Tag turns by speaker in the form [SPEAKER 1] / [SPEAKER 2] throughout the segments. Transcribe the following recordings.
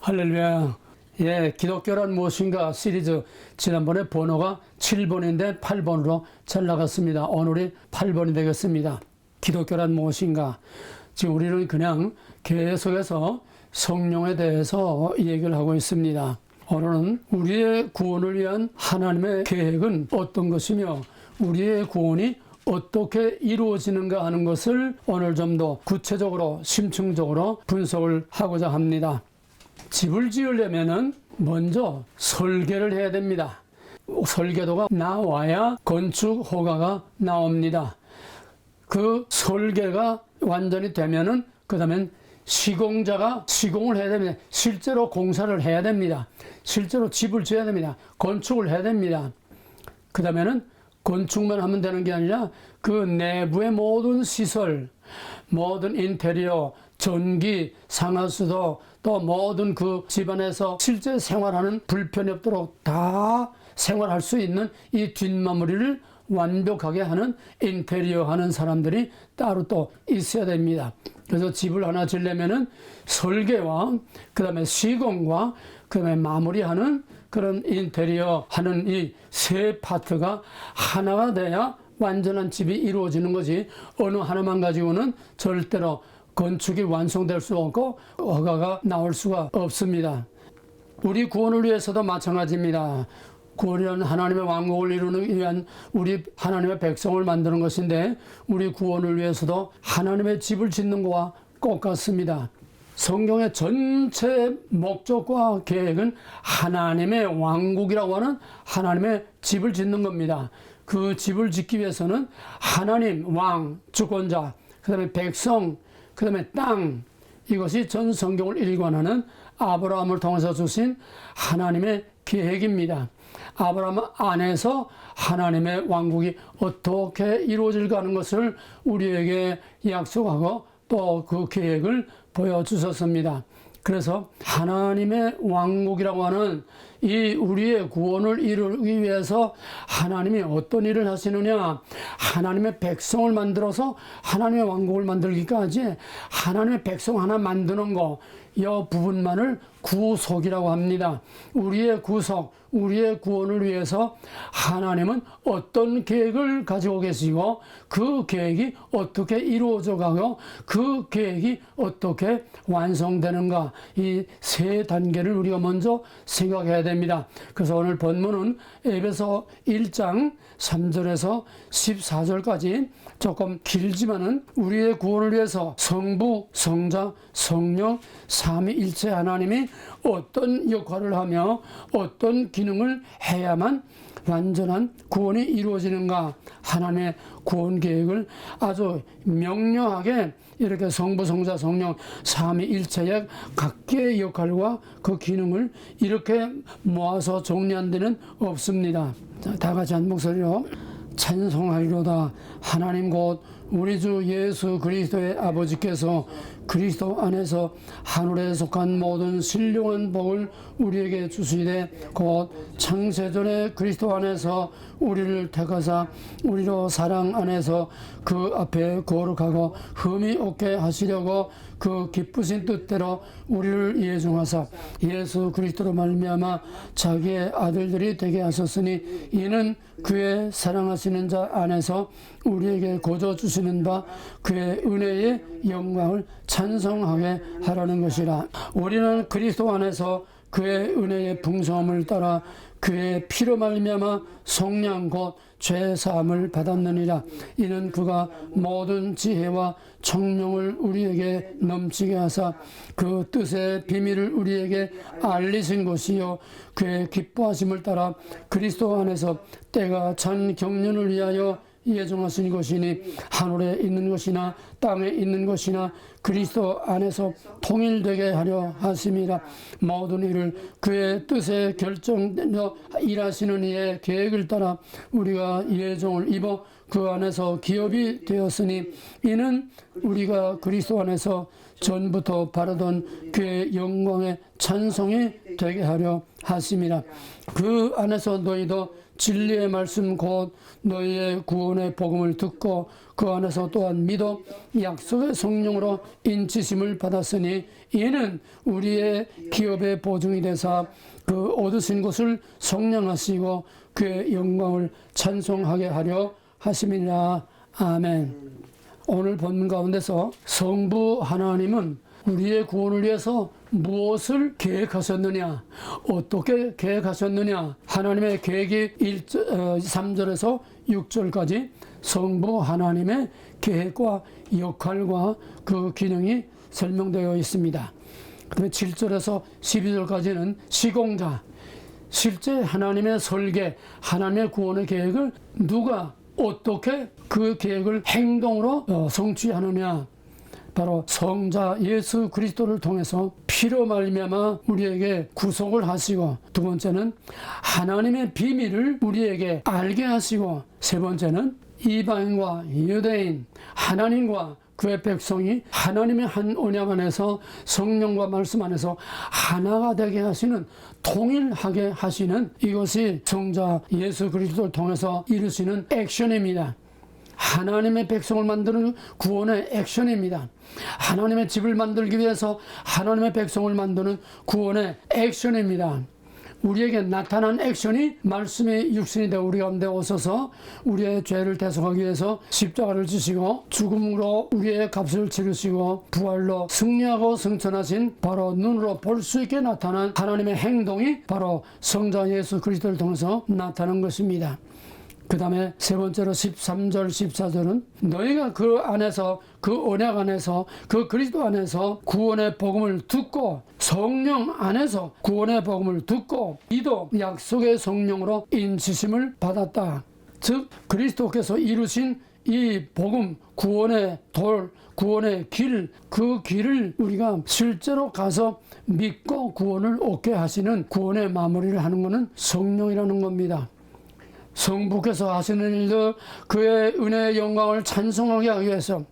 [SPEAKER 1] 할렐루야. 예, 기독교란 무엇인가 시리즈 지난번에 번호가 7번인데 8번으로 잘 나갔습니다. 오늘이 8번이 되겠습니다. 기독교란 무엇인가? 지금 우리는 그냥 계속해서 성령에 대해서 얘기를 하고 있습니다. 오늘은 우리의 구원을 위한 하나님의 계획은 어떤 것이며 우리의 구원이 어떻게 이루어지는가 하는 것을 오늘 좀 더 구체적으로 심층적으로 분석을 하고자 합니다. 집을 지으려면은 먼저 설계를 해야 됩니다. 설계도가 나와야 건축 허가가 나옵니다. 그 설계가 완전히 되면은 그 다음엔 시공자가 시공을 해야 됩니다. 실제로 공사를 해야 됩니다. 실제로 집을 지어야 됩니다. 건축을 해야 됩니다. 그 다음에는 건축만 하면 되는 게 아니라 그 내부의 모든 시설, 모든 인테리어, 전기, 상하수도, 또 모든 그 집안에서 실제 생활하는 불편이 없도록 다 생활할 수 있는 이 뒷마무리를 완벽하게 하는 인테리어 하는 사람들이 따로 또 있어야 됩니다. 그래서 집을 하나 지으려면은 설계와 그 다음에 시공과 그 다음에 마무리하는 그런 인테리어 하는 이 세 파트가 하나가 돼야 완전한 집이 이루어지는 거지, 어느 하나만 가지고는 절대로 건축이 완성될 수 없고 허가가 나올 수가 없습니다. 우리 구원을 위해서도 마찬가지입니다. 구원이란 하나님의 왕국을 이루는 위한 우리 하나님의 백성을 만드는 것인데, 우리 구원을 위해서도 하나님의 집을 짓는 것과 똑같습니다. 성경의 전체 목적과 계획은 하나님의 왕국이라고 하는 하나님의 집을 짓는 겁니다. 그 집을 짓기 위해서는 하나님, 왕, 주권자, 그 다음에 백성, 그 다음에 땅, 이것이 전 성경을 일관하는 아브라함을 통해서 주신 하나님의 계획입니다. 아브라함 안에서 하나님의 왕국이 어떻게 이루어질까 하는 것을 우리에게 약속하고 또 그 계획을 보여주셨습니다. 그래서 하나님의 왕국이라고 하는 이 우리의 구원을 이루기 위해서 하나님이 어떤 일을 하시느냐, 하나님의 백성을 만들어서 하나님의 왕국을 만들기까지 하나님의 백성 하나 만드는 거, 이 부분만을 구속이라고 합니다. 우리의 구속, 우리의 구원을 위해서 하나님은 어떤 계획을 가지고 계시고 그 계획이 어떻게 이루어져 가고 그 계획이 어떻게 완성되는가, 이 세 단계를 우리가 먼저 생각해야 됩니다. 그래서 오늘 본문은 에베소 1장 3절에서 14절까지 조금 길지만은 우리의 구원을 위해서 성부, 성자, 성령, 삼위일체 하나님이 어떤 역할을 하며 어떤 기능을 해야만 완전한 구원이 이루어지는가, 하나님의 구원 계획을 아주 명료하게 이렇게 성부, 성자, 성령, 삼위일체의 각계의 역할과 그 기능을 이렇게 모아서 정리한 데는 없습니다. 자, 다 같이 한 목소리로 찬송하리로다. 하나님 곧 우리 주 예수 그리스도의 아버지께서 그리스도 안에서 하늘에 속한 모든 신령한 복을 우리에게 주시되 곧 창세전에 그리스도 안에서 우리를 택하사 우리로 사랑 안에서 그 앞에 거룩하고 흠이 없게 하시려고 그 기쁘신 뜻대로 우리를 예정하사 예수 그리스도로 말미암아 자기의 아들들이 되게 하셨으니 이는 그의 사랑하시는 자 안에서 우리에게 거저 주시는 바 그의 은혜의 영광을 찬송하게 하라는 것이라. 우리는 그리스도 안에서 그의 은혜의 풍성함을 따라 그의 피로 말미암아 속량 곧 죄사함을 받았느니라. 이는 그가 모든 지혜와 청명을 우리에게 넘치게 하사 그 뜻의 비밀을 우리에게 알리신 것이요 그의 기뻐하심을 따라 그리스도 안에서 때가 찬 경륜을 위하여 예정하신 것이니 하늘에 있는 것이나 땅에 있는 것이나 그리스도 안에서 통일되게 하려 하심이라. 모든 일을 그의 뜻에 결정되어 일하시는 이의 계획을 따라 우리가 예정을 입어 그 안에서 기업이 되었으니 이는 우리가 그리스도 안에서 전부터 바라던 그의 영광의 찬송이 되게 하려 하심이라. 그 안에서 너희도 진리의 말씀 곧 너희의 구원의 복음을 듣고 그 안에서 또한 믿어 약속의 성령으로 인치심을 받았으니 이는 우리의 기업의 보증이 되사 그 얻으신 것을 성량하시고 그의 영광을 찬송하게 하려 하심이라. 아멘. 오늘 본문 가운데서 성부 하나님은 우리의 구원을 위해서 무엇을 계획하셨느냐, 어떻게 계획하셨느냐, 하나님의 계획이 3절에서 6절까지 성부 하나님의 계획과 역할과 그 기능이 설명되어 있습니다. 그다음에 7절에서 12절까지는 시공자, 실제 하나님의 설계, 하나님의 구원의 계획을 누가 어떻게 그 계획을 행동으로 성취하느냐, 바로 성자 예수 그리스도를 통해서 피로 말미암아 우리에게 구속을 하시고, 두 번째는 하나님의 비밀을 우리에게 알게 하시고, 세 번째는 이방인과 유대인, 하나님과 그의 백성이 하나님의 한 언약 안에서 성령과 말씀 안에서 하나가 되게 하시는, 통일하게 하시는, 이것이 성자 예수 그리스도를 통해서 이루시는 액션입니다. 하나님의 백성을 만드는 구원의 액션입니다. 하나님의 집을 만들기 위해서 하나님의 백성을 만드는 구원의 액션입니다. 우리에게 나타난 액션이 말씀의 육신이 되어 우리 가운데 오셔서 우리의 죄를 대속하기 위해서 십자가를 지시고 죽음으로 우리의 값을 치르시고 부활로 승리하고 승천하신, 바로 눈으로 볼 수 있게 나타난 하나님의 행동이 바로 성자 예수 그리스도를 통해서 나타난 것입니다. 그 다음에 세 번째로 13절 14절은 너희가 그 안에서, 그 언약 안에서, 그 그리스도 안에서 구원의 복음을 듣고, 성령 안에서 구원의 복음을 듣고 이도 약속의 성령으로 인치심을 받았다. 즉 그리스도께서 이루신 이 복음, 구원의 돌, 구원의 길, 그 길을 우리가 실제로 가서 믿고 구원을 얻게 하시는, 구원의 마무리를 하는 것은 성령이라는 겁니다. 성부께서 하시는 일도 그의 은혜의 영광을 찬송하게 하기 위해서,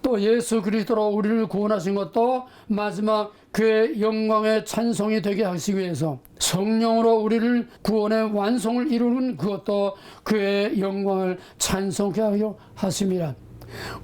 [SPEAKER 1] 또 예수 그리스도로 우리를 구원하신 것도 마지막 그의 영광의 찬송이 되게 하시기 위해서, 성령으로 우리를 구원의 완성을 이루는 그것도 그의 영광을 찬송하게 하려 하심이라.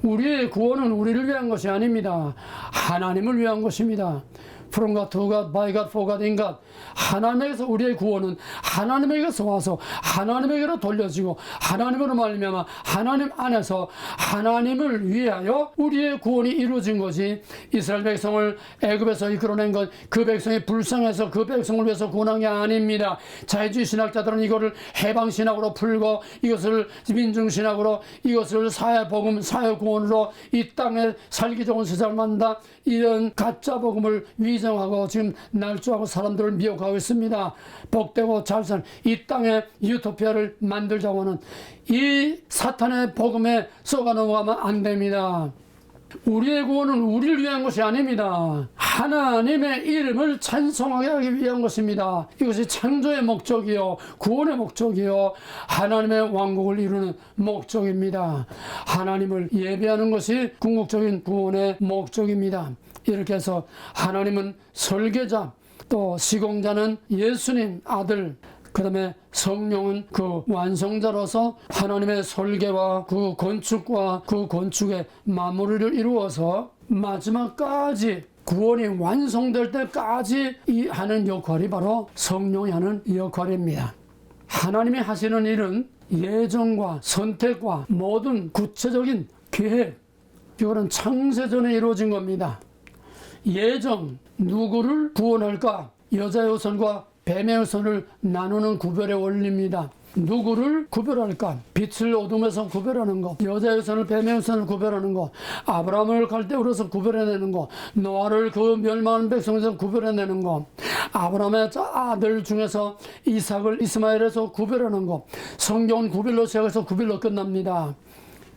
[SPEAKER 1] 우리의 구원은 우리를 위한 것이 아닙니다. 하나님을 위한 것입니다. From God to God, by God, for God, in God. 하나님에게서 우리의 구원은 하나님에게서 와서 하나님에게로 돌려지고, 하나님으로 말미암아 하나님 안에서 하나님을 위하여 우리의 구원이 이루어진 것이, 이스라엘 백성을 애굽에서 이끌어낸 것, 그 백성이 불쌍해서 그 백성을 위해서 구원한 게 아닙니다. 자유주의 신학자들은 이거를 해방신학으로 풀고, 이것을 민중신학으로, 이것을 사회복음, 사회구원으로 이 땅에 살기 좋은 세상을 만든다, 이런 가짜 복음을 위정하고 지금 날조하고 사람들을 미혹하고 있습니다. 복되고 잘 사는 이 땅에 유토피아를 만들자고 하는 이 사탄의 복음에 쏘가 넘어가면 안 됩니다. 우리의 구원은 우리를 위한 것이 아닙니다. 하나님의 이름을 찬송하게 하기 위한 것입니다. 이것이 창조의 목적이요, 구원의 목적이요, 하나님의 왕국을 이루는 목적입니다. 하나님을 예배하는 것이 궁극적인 구원의 목적입니다. 이렇게 해서 하나님은 설계자, 또 시공자는 예수님 아들, 그 다음에 성령은 그 완성자로서 하나님의 설계와 그 건축과 그 건축의 마무리를 이루어서 마지막까지 구원이 완성될 때까지 이 하는 역할이 바로 성령이 하는 역할입니다. 하나님이 하시는 일은 예정과 선택과 모든 구체적인 계획, 이거는 창세전에 이루어진 겁니다. 예정, 누구를 구원할까? 여자의 후손과 뱀의 후손을 나누는 구별의 원리입니다. 누구를 구별할까? 빛을 어둠에서 구별하는 거, 여자의 후손을 뱀의 후손을 구별하는 거, 아브라함을 갈대우로서 구별해내는 거, 노아를 그 멸망하는 백성에서 구별해내는 거, 아브라함의 아들 중에서 이삭을 이스마엘에서 구별하는 거, 성경은 구별로 시작해서 구별로 끝납니다.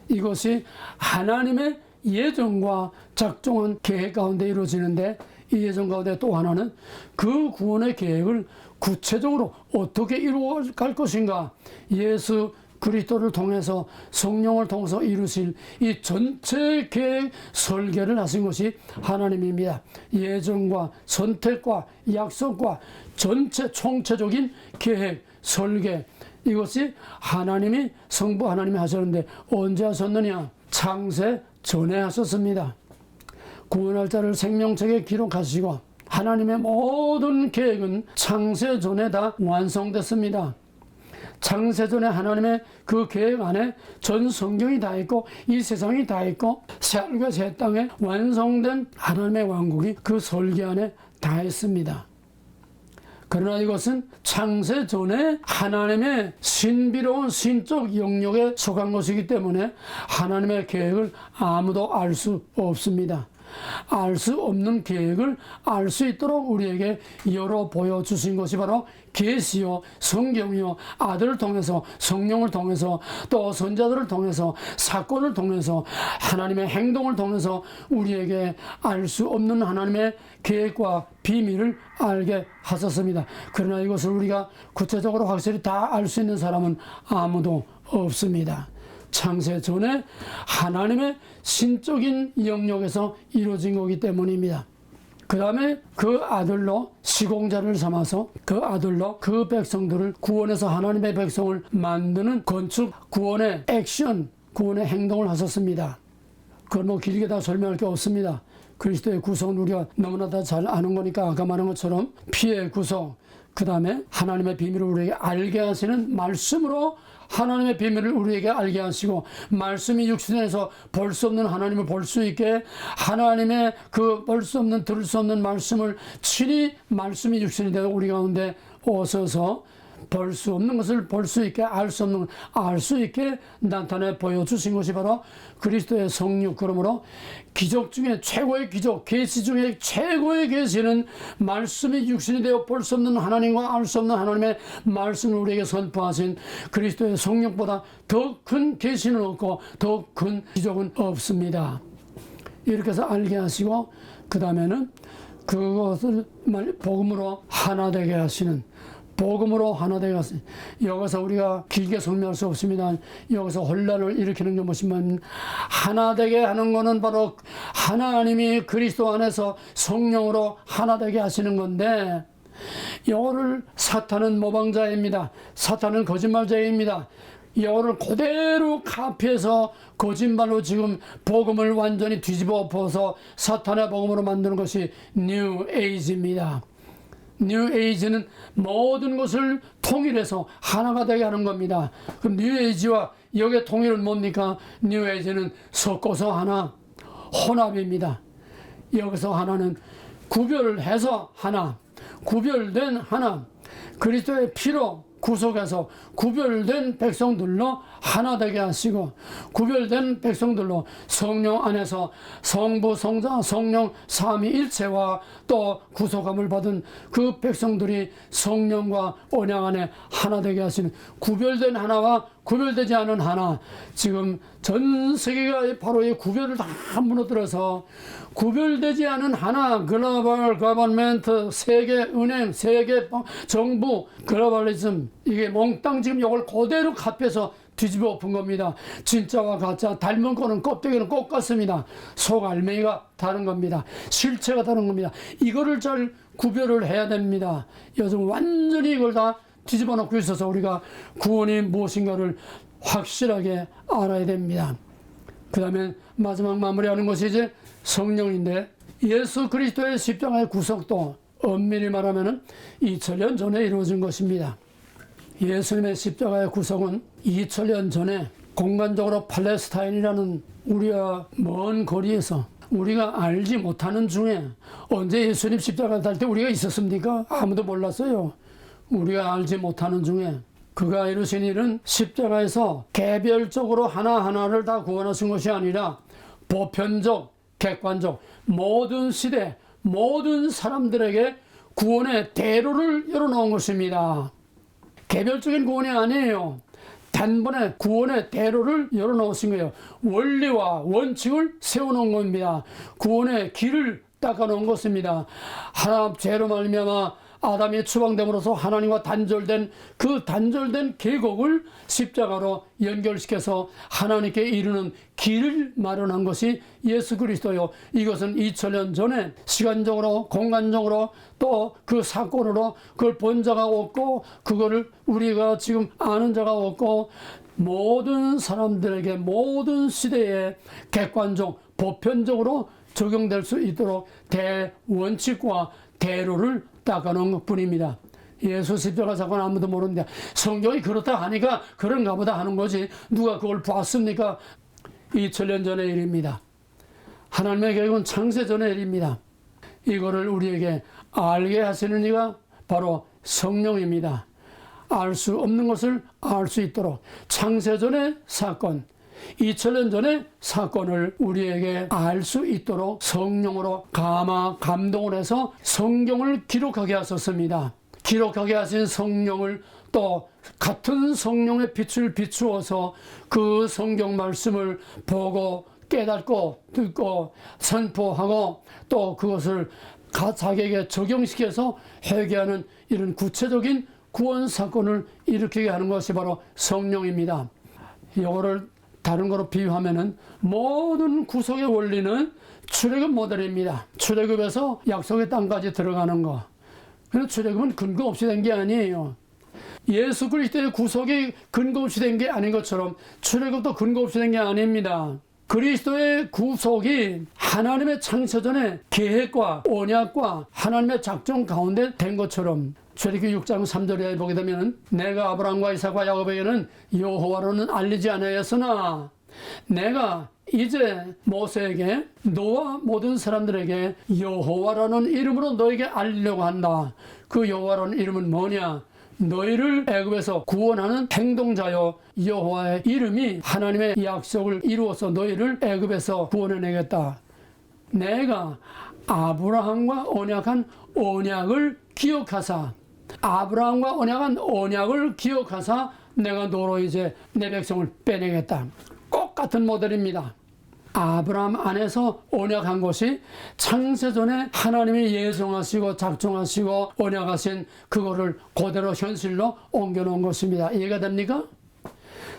[SPEAKER 1] 이것이 하나님의 예정과 작정한 계획 가운데 이루어지는데, 이 예정 가운데 또 하나는 그 구원의 계획을 구체적으로 어떻게 이루어갈 것인가, 예수 그리스도를 통해서, 성령을 통해서 이루실 이 전체 계획 설계를 하신 것이 하나님입니다. 예정과 선택과 약속과 전체 총체적인 계획 설계, 이것이 하나님이 성부 하나님이 하셨는데 언제 하셨느냐? 창세 전에 하셨습니다. 구원할 자를 생명책에 기록하시고 하나님의 모든 계획은 창세 전에 다 완성됐습니다. 창세 전에 하나님의 그 계획 안에 전 성경이 다 있고 이 세상이 다 있고 새하늘과 새 땅에 완성된 하나님의 왕국이 그 설계 안에 다 있습니다. 그러나 이것은 창세 전에 하나님의 신비로운 신적 영역에 속한 것이기 때문에 하나님의 계획을 아무도 알 수 없습니다. 알 수 없는 계획을 알 수 있도록 우리에게 열어 보여주신 것이 바로 계시요 성경이요, 아들을 통해서 성령을 통해서 또 선자들을 통해서 사건을 통해서 하나님의 행동을 통해서 우리에게 알 수 없는 하나님의 계획과 비밀을 알게 하셨습니다. 그러나 이것을 우리가 구체적으로 확실히 다 알 수 있는 사람은 아무도 없습니다. 창세 전에 하나님의 신적인 영역에서 이루어진 거기 때문입니다. 그 다음에 그 아들로 시공자를 삼아서 그 아들로 그 백성들을 구원해서 하나님의 백성을 만드는 건축, 구원의 액션, 구원의 행동을 하셨습니다. 그걸 뭐 길게 다 설명할 게 없습니다. 그리스도의 구속은 우리가 너무나 다 잘 아는 거니까 아까 말한 것처럼 피의 구속, 그 다음에 하나님의 비밀을 우리에게 알게 하시는 말씀으로 하나님의 비밀을 우리에게 알게 하시고 말씀이 육신에서 볼 수 없는 하나님을 볼 수 있게 하나님의 그 볼 수 없는 들을 수 없는 말씀을 친히 말씀이 육신이 되어 우리 가운데 오셔서 볼 수 없는 것을 볼 수 있게 알 수 없는 걸 알 수 있게 나타내 보여주신 것이 바로 그리스도의 성육. 그러므로 기적 중에 최고의 기적, 계시 중에 최고의 계시는 말씀이 육신이 되어 볼 수 없는 하나님과 알 수 없는 하나님의 말씀을 우리에게 선포하신 그리스도의 성육보다 더 큰 계시는 없고 더 큰 기적은 없습니다. 이렇게 해서 알게 하시고 그 다음에는 그것을 복음으로 하나 되게 하시는, 복음으로 하나 되게 하시는, 여기서 우리가 길게 설명할 수 없습니다. 여기서 혼란을 일으키는 게 무엇이면 하나 되게 하는 것은 바로 하나님이 그리스도 안에서 성령으로 하나 되게 하시는 건데, 이거를 사탄은 모방자입니다. 사탄은 거짓말자입니다. 이거를 그대로 카피해서 거짓말로 지금 복음을 완전히 뒤집어 엎어서 사탄의 복음으로 만드는 것이 뉴 에이지입니다. 뉴 에이지는 모든 것을 통일해서 하나가 되게 하는 겁니다. 그럼 뉴 에이지와 여기에 통일은 뭡니까? 뉴 에이지는 섞어서 하나, 혼합입니다. 여기서 하나는 구별해서 하나, 구별된 하나, 그리스도의 피로 구속해서 구별된 백성들로 하나 되게 하시고 구별된 백성들로 성령 안에서 성부, 성자, 성령 삼위일체와 또 구속함을 받은 그 백성들이 성령과 언약 안에 하나 되게 하시는 구별된 하나와 구별되지 않은 하나, 지금 전 세계가 바로 이 구별을 다 무너뜨려서 구별되지 않은 하나, 글로벌 거버먼트, 세계 은행, 세계 정부, 글로벌리즘, 이게 몽땅 지금 이걸 그대로 합해서 뒤집어 엎은 겁니다. 진짜와 가짜, 닮은 거는 껍데기는 꼭 같습니다. 속 알맹이가 다른 겁니다. 실체가 다른 겁니다. 이거를 잘 구별을 해야 됩니다. 요즘 완전히 이걸 다 뒤집어 놓고 있어서 우리가 구원이 무엇인가를 확실하게 알아야 됩니다. 그 다음에 마지막 마무리하는 것이 이제 성령인데, 예수 그리스도의 십자가의 구속도 엄밀히 말하면 2000년 전에 이루어진 것입니다. 예수님의 십자가의 구속은 2000년 전에 공간적으로 팔레스타인이라는 우리가 먼 거리에서 우리가 알지 못하는 중에, 언제 예수님 십자가 달 때 우리가 있었습니까? 아무도 몰랐어요. 우리가 알지 못하는 중에 그가 이루신 일은 십자가에서 개별적으로 하나하나를 다 구원하신 것이 아니라 보편적, 객관적, 모든 시대, 모든 사람들에게 구원의 대로를 열어놓은 것입니다. 개별적인 구원이 아니에요. 단번에 구원의 대로를 열어놓으신 거예요. 원리와 원칙을 세워놓은 겁니다. 구원의 길을 닦아놓은 것입니다. 하나 죄로 말미암아 아담이 추방됨으로써 하나님과 단절된 그 단절된 계곡을 십자가로 연결시켜서 하나님께 이르는 길을 마련한 것이 예수 그리스도요. 이것은 2000년 전에 시간적으로 공간적으로 또 그 사건으로 그걸 본 자가 없고 그거를 우리가 지금 아는 자가 없고 모든 사람들에게 모든 시대에 객관적 보편적으로 적용될 수 있도록 대원칙과 대로를 닦아놓은 것뿐입니다. 예수 십자가 사건 아무도 모르는데 성경이 그렇다 하니까 그런가 보다 하는 거지 누가 그걸 봤습니까? 2000년 전의 일입니다. 하나님의 계획은 창세전의 일입니다. 이거를 우리에게 알게 하시는 이가 바로 성령입니다. 알 수 없는 것을 알 수 있도록 창세전의 사건 2000년 전의 사건을 우리에게 알 수 있도록 성령으로 감동을 해서 성경을 기록하게 하셨습니다. 기록하게 하신 성령을 또 같은 성령의 빛을 비추어서 그 성경 말씀을 보고 깨닫고 듣고 선포하고 또 그것을 자기에게 적용시켜서 회개하는 이런 구체적인 구원 사건을 일으키게 하는 것이 바로 성령입니다. 이거를 다른 거로 비유하면은 모든 구속의 원리는 출애굽 모델입니다. 출애굽에서 약속의 땅까지 들어가는 거. 그런데 출애굽은 근거 없이 된 게 아니에요. 예수 그리스도의 구속이 근거 없이 된 게 아닌 것처럼 출애굽도 근거 없이 된 게 아닙니다. 그리스도의 구속이 하나님의 창세전의 계획과 언약과 하나님의 작정 가운데 된 것처럼 출애굽기 6장 3절에 보게 되면 내가 아브라함과 이삭과 야곱에게는 여호와로는 알리지 아니하였으나 내가 이제 모세에게 너와 모든 사람들에게 여호와라는 이름으로 너에게 알리려고 한다. 그 여호와라는 이름은 뭐냐? 너희를 애굽에서 구원하는 행동자요 여호와의 이름이 하나님의 약속을 이루어서 너희를 애굽에서 구원해내겠다. 내가 아브라함과 언약한 언약을 기억하사 아브라함과 언약한 언약을 기억하사 내가 너로 이제 내 백성을 빼내겠다. 똑같은 모델입니다. 아브라함 안에서 언약한 것이 창세전에 하나님이 예정하시고 작정하시고 언약하신 그거를 그대로 현실로 옮겨놓은 것입니다. 이해가 됩니까?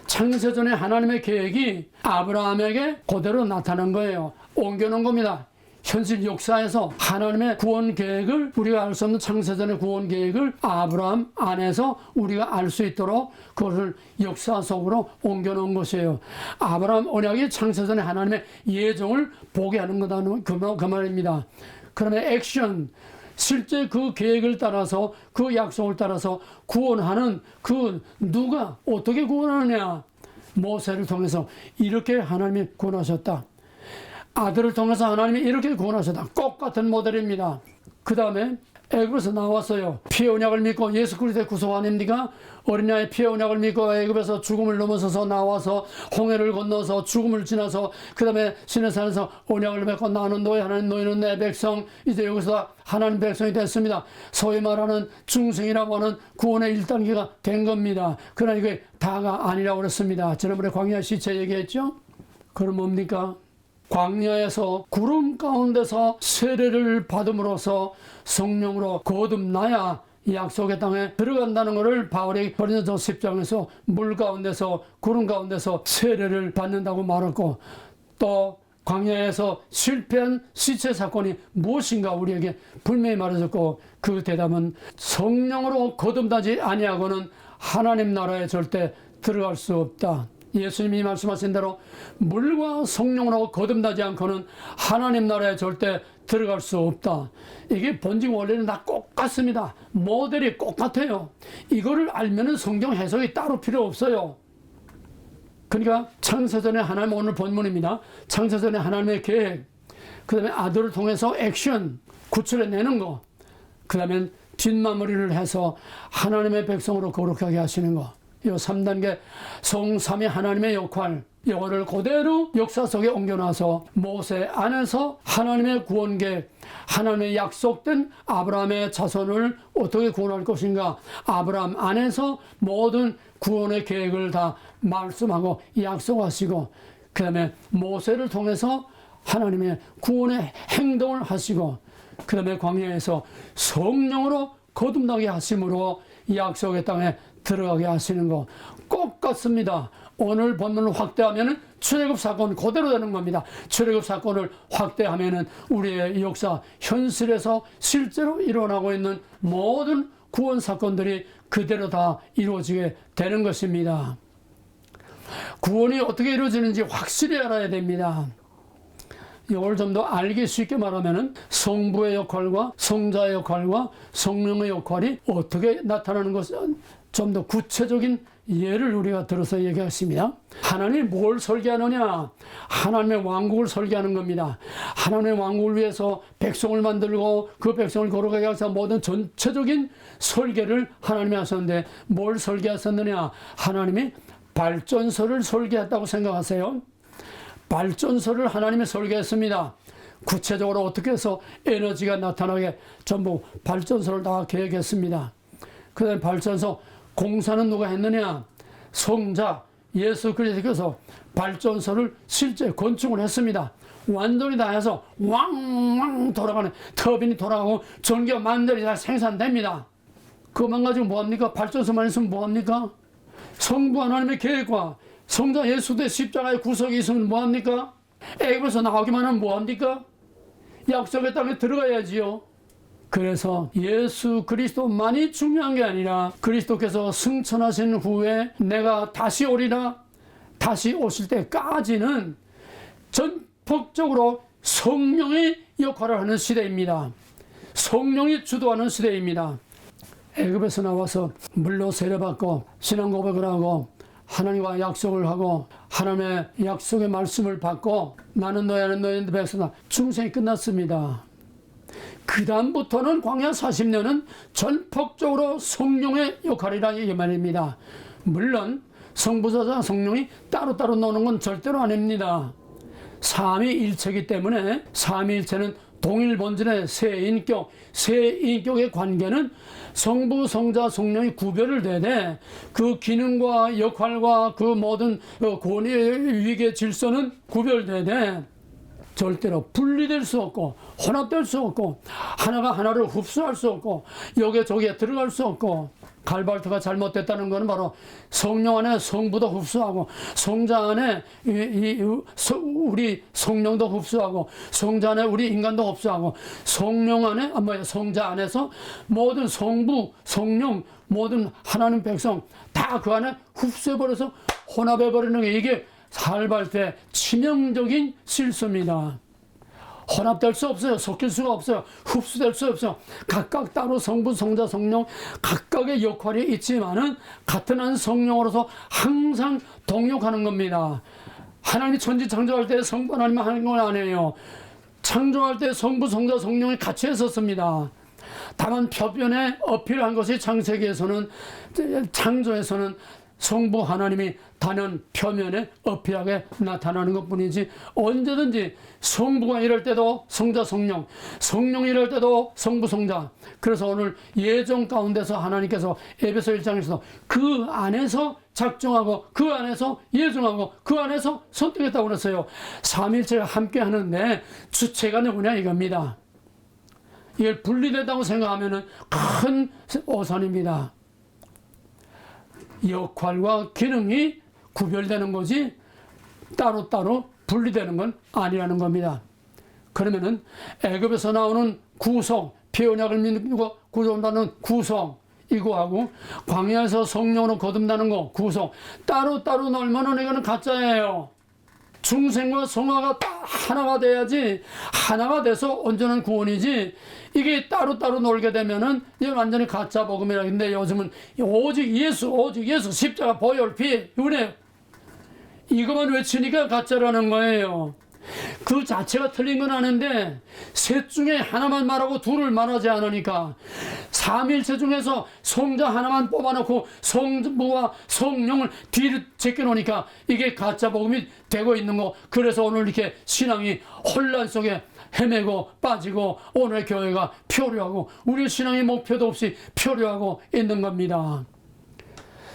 [SPEAKER 1] 창세전에 하나님의 계획이 아브라함에게 그대로 나타난 거예요. 옮겨놓은 겁니다. 현실 역사에서 하나님의 구원 계획을 우리가 알 수 없는 창세전의 구원 계획을 아브라함 안에서 우리가 알 수 있도록 그것을 역사 속으로 옮겨놓은 것이에요. 아브라함 언약이 창세전에 하나님의 예정을 보게 하는 거다는 그 말입니다. 그러면 액션 실제 그 계획을 따라서 그 약속을 따라서 구원하는 그 누가 어떻게 구원하느냐? 모세를 통해서 이렇게 하나님이 구원하셨다. 아들을 통해서 하나님이 이렇게 구원하셨다. 똑같은 모델입니다. 그 다음에 애굽에서 나왔어요. 피의 언약을 믿고 예수 그리스도의 구속 아닙니까? 어린 양의 피의 언약을 믿고 애굽에서 죽음을 넘어서서 나와서 홍해를 건너서 죽음을 지나서 그 다음에 시내산에서 언약을 맺고 나는 너희 하나님 너희는 내 백성 이제 여기서 하나님 백성이 됐습니다. 소위 말하는 중생이라고 하는 구원의 1단계가 된 겁니다. 그러나 이게 다가 아니라고 그랬습니다. 지난번에 광야 시체 얘기했죠? 그럼 뭡니까? 광야에서 구름 가운데서 세례를 받음으로써 성령으로 거듭나야 약속의 땅에 들어간다는 것을 바울이 고린도서 10장에서 물 가운데서 구름 가운데서 세례를 받는다고 말했고 또 광야에서 실패한 시체 사건이 무엇인가 우리에게 분명히 말해줬고 그 대답은 성령으로 거듭나지 아니하고는 하나님 나라에 절대 들어갈 수 없다. 예수님이 말씀하신 대로 물과 성령으로 거듭나지 않고는 하나님 나라에 절대 들어갈 수 없다. 이게 본질 원리는 다 똑같습니다. 모델이 똑같아요. 이거를 알면은 성경 해석이 따로 필요 없어요. 그러니까 창세전에 하나님 오늘 본문입니다. 창세전에 하나님의 계획, 그 다음에 아들을 통해서 액션, 구출해내는 거, 그 다음에 뒷마무리를 해서 하나님의 백성으로 거룩하게 하시는 거. 이 3단계 성삼위 하나님의 역할 이거를 그대로 역사 속에 옮겨놔서 모세 안에서 하나님의 구원계획 하나님의 약속된 아브라함의 자손을 어떻게 구원할 것인가 아브라함 안에서 모든 구원의 계획을 다 말씀하고 약속하시고 그 다음에 모세를 통해서 하나님의 구원의 행동을 하시고 그 다음에 광야에서 성령으로 거듭나게 하심으로 약속의 땅에 들어가게 하시는 거 꼭 같습니다. 오늘 본문을 확대하면 출애굽 사건 그대로 되는 겁니다. 출애굽 사건을 확대하면 우리의 역사 현실에서 실제로 일어나고 있는 모든 구원 사건들이 그대로 다 이루어지게 되는 것입니다. 구원이 어떻게 이루어지는지 확실히 알아야 됩니다. 이걸 좀 더 알기 쉽게 말하면 성부의 역할과 성자의 역할과 성령의 역할이 어떻게 나타나는 것은 좀 더 구체적인 예를 우리가 들어서 얘기하겠습니다. 하나님이 뭘 설계하느냐? 하나님의 왕국을 설계하는 겁니다. 하나님의 왕국을 위해서 백성을 만들고 그 백성을 걸어가게 하셔서 모든 전체적인 설계를 하나님이 하셨는데 뭘 설계하셨느냐? 하나님이 발전소를 설계했다고 생각하세요? 발전소를 하나님이 설계했습니다. 구체적으로 어떻게 해서 에너지가 나타나게 전부 발전소를 다 계획했습니다. 그 다음에 발전소 공사는 누가 했느냐? 성자 예수 그리스도께서 발전소를 실제 건축을 했습니다. 완전히 다 해서 왕왕 돌아가는 터빈이 돌아가고 전기가 만들이 다 생산됩니다. 그것만 가지고 뭐합니까? 발전소만 있으면 뭐합니까? 성부 하나님의 계획과 성자 예수의 십자가의 구속이 있으면 뭐합니까? 애굽에서 나오기만 하면 뭐합니까? 약속의 땅에 들어가야지요. 그래서 예수 그리스도만이 중요한 게 아니라 그리스도께서 승천하신 후에 내가 다시 오리라, 다시 오실 때까지는 전폭적으로 성령의 역할을 하는 시대입니다. 성령이 주도하는 시대입니다. 애굽에서 나와서 물로 세례받고 신앙 고백을 하고 하나님과 약속을 하고 하나님의 약속의 말씀을 받고 나는 너희는 너희 백성이다. 중생이 끝났습니다. 그 다음부터는 광야 40년은 전폭적으로 성령의 역할이라 이 말입니다. 물론 성부자자 성령이 따로따로 노는 건 절대로 아닙니다. 삼위일체이기 때문에 삼위일체는 동일 본질의 세 인격의 관계는 성부, 성자, 성령이 구별을 되되 그 기능과 역할과 그 모든 권위의 위계 질서는 구별되되 절대로 분리될 수 없고 혼합될 수 없고 하나가 하나를 흡수할 수 없고 여기에 저기에 들어갈 수 없고 갈발트가 잘못됐다는 것은 바로 성령 안에 성부도 흡수하고 성자 안에 우리 성령도 흡수하고 성자 안에 우리 인간도 흡수하고 성령 안에 성자 안에서 모든 성부 성령 모든 하나님 백성 다 그 안에 흡수해버려서 혼합해버리는 게 이게 갈발트의 치명적인 실수입니다. 혼합될 수 없어요. 섞일 수가 없어요. 흡수될 수 없어요. 각각 따로 성부, 성자, 성령 각각의 역할이 있지만은 같은 한 성령으로서 항상 동역하는 겁니다. 하나님이 천지 창조할 때 성부 하나님 하는 건 아니에요. 창조할 때 성부, 성자, 성령이 같이 했었습니다. 다만 표변에 어필한 것이 창세기에서는 창조에서는 성부 하나님이 단연 표면에 어필하게 나타나는 것뿐이지 언제든지 성부가 이럴 때도 성자 성령, 성령이 이럴 때도 성부 성자. 그래서 오늘 예정 가운데서 하나님께서 에베소 1장에서 그 안에서 작정하고 그 안에서 예정하고 그 안에서 선택했다고 그랬어요. 삼일체가 함께 하는데 주체가 누구냐 이겁니다. 이걸 분리된다고 생각하면 큰 오산입니다. 역할과 기능이 구별되는 거지 따로따로 분리되는 건 아니라는 겁니다. 그러면은 애굽에서 나오는 구속, 피언약을 믿고 구속한다는 구속 이거하고 광야에서 성령으로 거듭나는 거 구속 따로따로 놀면은 이거는 가짜예요. 중생과 성화가 딱 하나가 돼야지 하나가 돼서 온전한 구원이지 이게 따로따로 놀게 되면은 이게 완전히 가짜 복음이라. 근데 요즘은 오직 예수 십자가 보혈 피 은혜 이것만 외치니까 가짜라는 거예요. 그 자체가 틀린 건 아는데 셋 중에 하나만 말하고 둘을 말하지 않으니까 삼일체 중에서 성자 하나만 뽑아놓고 성부와 성령을 뒤를 제껴놓으니까 이게 가짜 복음이 되고 있는 거. 그래서 오늘 이렇게 신앙이 혼란 속에 헤매고 빠지고 오늘의 교회가 표류하고 우리 신앙의 목표도 없이 표류하고 있는 겁니다.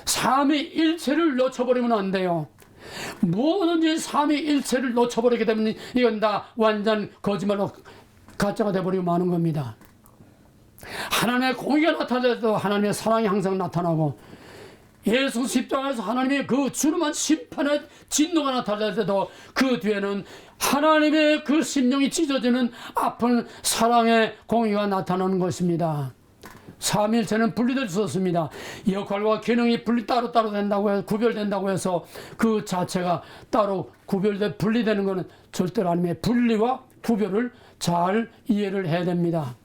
[SPEAKER 1] 삼위일체를 놓쳐버리면 안 돼요. 뭐든지 삼위일체를 놓쳐버리게 되면 이건 다 완전 거짓말로 가짜가 돼버리고 마는 겁니다. 하나님의 공의가 나타날 때도 하나님의 사랑이 항상 나타나고, 예수 십자가에서 하나님의 그 주름한 심판의 진노가 나타날 때도 그 뒤에는 하나님의 그 심령이 찢어지는 아픈 사랑의 공의가 나타나는 것입니다. 삼위일체는 분리될 수 없습니다. 역할과 기능이 따로따로 된다고 해서, 구별된다고 해서 그 자체가 따로 분리되는 것은 절대로 아닙니다. 분리와 구별을 잘 이해를 해야 됩니다.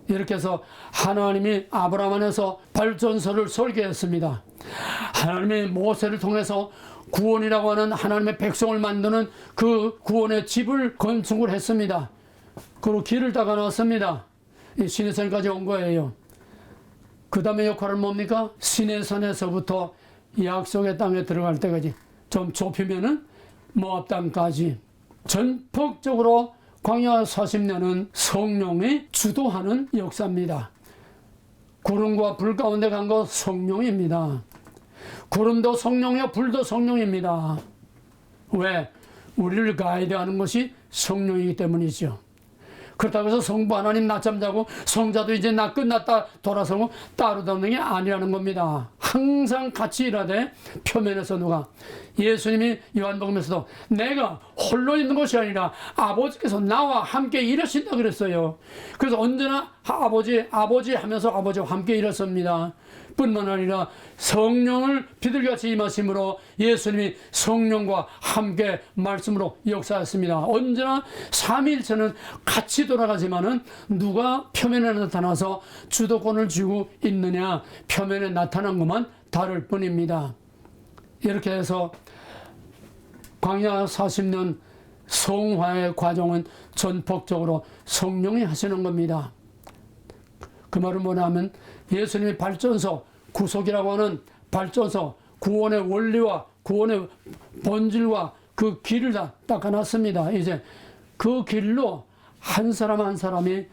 [SPEAKER 1] 이렇게 해서 하나님이 아브라함 안에서 발전소를 설계했습니다. 하나님이 모세를 통해서 구원이라고 하는 하나님의 백성을 만드는 그 구원의 집을 건축을 했습니다. 그리고 길을 닦아 놨습니다. 시내산까지 온 거예요. 그 다음에 역할은 뭡니까? 시내산에서부터 약속의 땅에 들어갈 때까지, 좀 좁히면은 모압 땅까지 전폭적으로 광야 40년은 성령이 주도하는 역사입니다. 구름과 불 가운데 간 거 성령입니다. 구름도 성령이요, 불도 성령입니다. 왜? 우리를 가이드하는 것이 성령이기 때문이죠. 그렇다고 해서 성부 하나님 낮잠 자고 성자도 이제 나 끝났다 돌아서고 따로 돕는 게 아니라는 겁니다. 항상 같이 일하되, 표면에서 누가, 예수님이 요한복음에서도 내가 홀로 있는 것이 아니라 아버지께서 나와 함께 일하신다 그랬어요. 그래서 언제나 아버지 하면서 아버지와 함께 일했습니다. 뿐만 아니라 성령을 비둘기같이 임하심으로 예수님이 성령과 함께 말씀으로 역사했습니다. 언제나 삼위일체는 같이 돌아가지만은 누가 표면에 나타나서 주도권을 쥐고 있느냐, 표면에 나타난 것만 다를 뿐입니다. 이렇게 해서 광야 40년 성화의 과정은 전폭적으로 성령이 하시는 겁니다. 그 말은 뭐냐면 예수님이 발전소, 구속이라고 하는 발전소, 구원의 원리와 구원의 본질과 그 길을 다 닦아놨습니다. 이제 그 길로 한 사람 한 사람이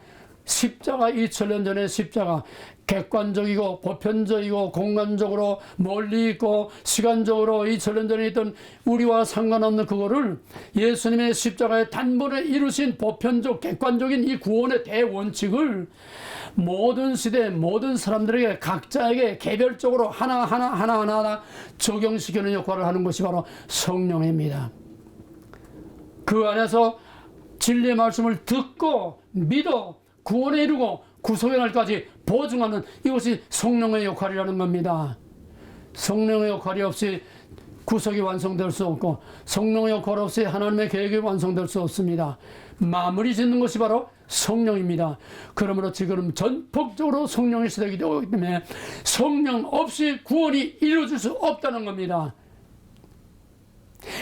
[SPEAKER 1] 십자가, 2000년 전의 십자가, 객관적이고 보편적이고 공간적으로 멀리 있고 시간적으로 2000년 전에 있던 우리와 상관없는 그거를 예수님의 십자가의 단번에 이루신 보편적 객관적인 이 구원의 대원칙을 모든 시대 모든 사람들에게 각자에게 개별적으로 하나하나 적용시키는 역할을 하는 것이 바로 성령입니다. 그 안에서 진리의 말씀을 듣고 믿어 구원에 이르고 구속의 날까지 보증하는, 이것이 성령의 역할이라는 겁니다. 성령의 역할이 없이 구속이 완성될 수 없고, 성령의 역할 없이 하나님의 계획이 완성될 수 없습니다. 마무리 짓는 것이 바로 성령입니다. 그러므로 지금 전폭적으로 성령의 시대이기 때문에 성령 없이 구원이 이루어질 수 없다는 겁니다.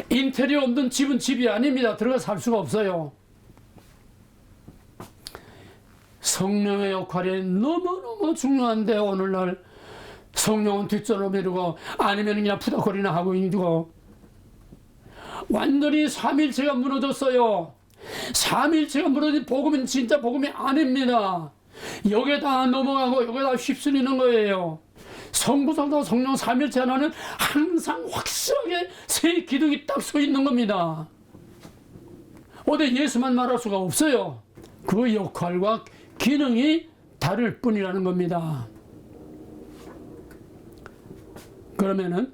[SPEAKER 1] 인테리어 없는 집은 집이 아닙니다. 들어가 살 수가 없어요. 성령의 역할이 너무너무 중요한데, 오늘날 성령은 뒷전으로 미루고 아니면 그냥 푸덕거리나 하고 있고, 완전히 삼위일체가 무너졌어요. 삼위일체가 무너진 복음은 진짜 복음이 아닙니다. 여기에다 넘어가고 여기에다 휩쓸리는 거예요. 성부, 성자, 성령 삼위일체 하나는 항상 확실하게 세 기둥이 딱 서 있는 겁니다. 어디 예수만 말할 수가 없어요. 그 역할과 기능이 다를 뿐이라는 겁니다. 그러면은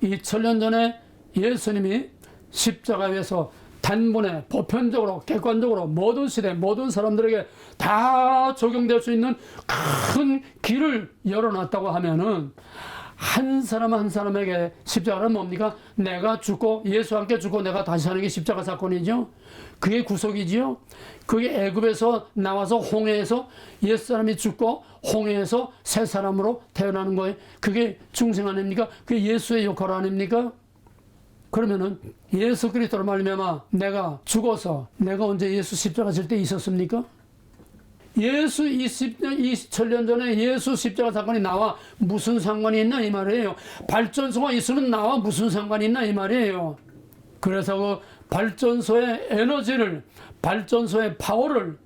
[SPEAKER 1] 2000년 전에 예수님이 십자가에서 단번에 보편적으로 객관적으로 모든 시대 모든 사람들에게 다 적용될 수 있는 큰 길을 열어놨다고 하면은, 한 사람 한 사람에게 십자가는 뭡니까? 내가 죽고 예수와 함께 죽고 내가 다시 사는 게 십자가 사건이죠. 그게 구속이지요. 그게 애굽에서 나와서 홍해에서 옛사람이 죽고 홍해에서 새 사람으로 태어나는 거예요. 그게 중생 아닙니까? 그게 예수의 역할 아닙니까? 그러면은 예수 그리스도로 말미암아 내가 죽어서, 내가 언제 예수 십자가 질 때 있었습니까? 예수 2000년 전에 예수 십자가 사건이 나와 무슨 상관이 있나 이 말이에요. 발전소가 있으면 나와 무슨 상관이 있나 이 말이에요. 그래서 그 발전소의 에너지를, 발전소의 파워를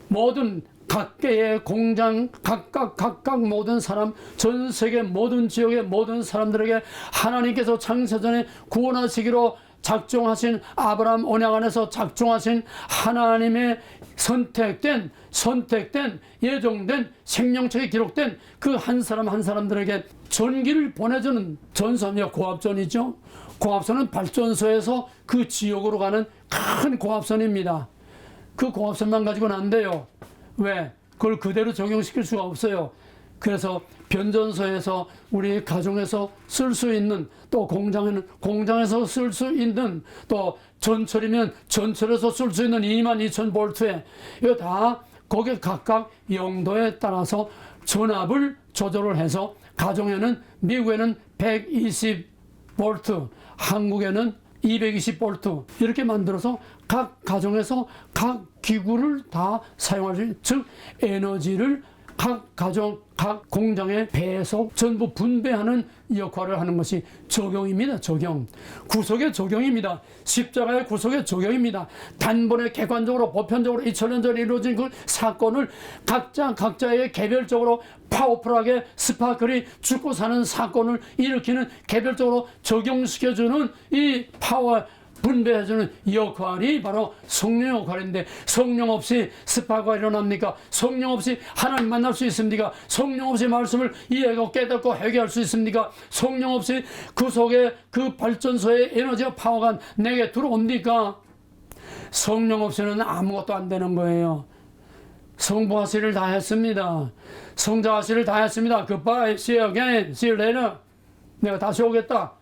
[SPEAKER 1] 모든 각계의 공장, 각각 모든 사람, 전 세계 모든 지역의 모든 사람들에게 하나님께서 창세전에 구원하시기로 작정하신, 아브라함 언약 안에서 작정하신 하나님의 선택된 예정된 생명책에 기록된 그 한 사람 한 사람들에게 전기를 보내주는 전선이요, 고압선이죠. 고압선은 발전소에서 그 지역으로 가는 큰 고압선입니다. 그 고압선만 가지고는 안 돼요. 왜? 그걸 그대로 적용시킬 수가 없어요. 그래서 변전소에서 우리 가정에서 쓸 수 있는, 또 공장에서 쓸 수 있는, 또 전철이면 전철에서 쓸 수 있는 22,000볼트에 이거 다 거기에 각각 용도에 따라서 전압을 조절을 해서 가정에는 미국에는 120볼트, 한국에는 220볼트 이렇게 만들어서 각 가정에서 각 기구를 다 사용할 수 있는, 즉 에너지를 각 가정, 각 공장에 배속, 전부 분배하는 역할을 하는 것이 적용입니다. 적용. 구속의 적용입니다. 십자가의 구속의 적용입니다. 단번에 객관적으로 보편적으로 2000년 전에 이루어진 그 사건을 각자의 개별적으로 파워풀하게 스파클이 죽고 사는 사건을 일으키는 개별적으로 적용시켜주는 이 파워 분배해주는 역할이 바로 성령 역할인데, 성령 없이 스파가 일어납니까? 성령 없이 하나님 만날 수 있습니까? 성령 없이 말씀을 이해하고 깨닫고 회개할 수 있습니까? 성령 없이 그 속에 그 발전소의 에너지와 파워가 내게 들어옵니까? 성령 없이는 아무것도 안 되는 거예요. 성부가 씨를 다 했습니다. 성자가 씨를 다 했습니다. Goodbye, see you again, see you later. 내가 다시 오겠다.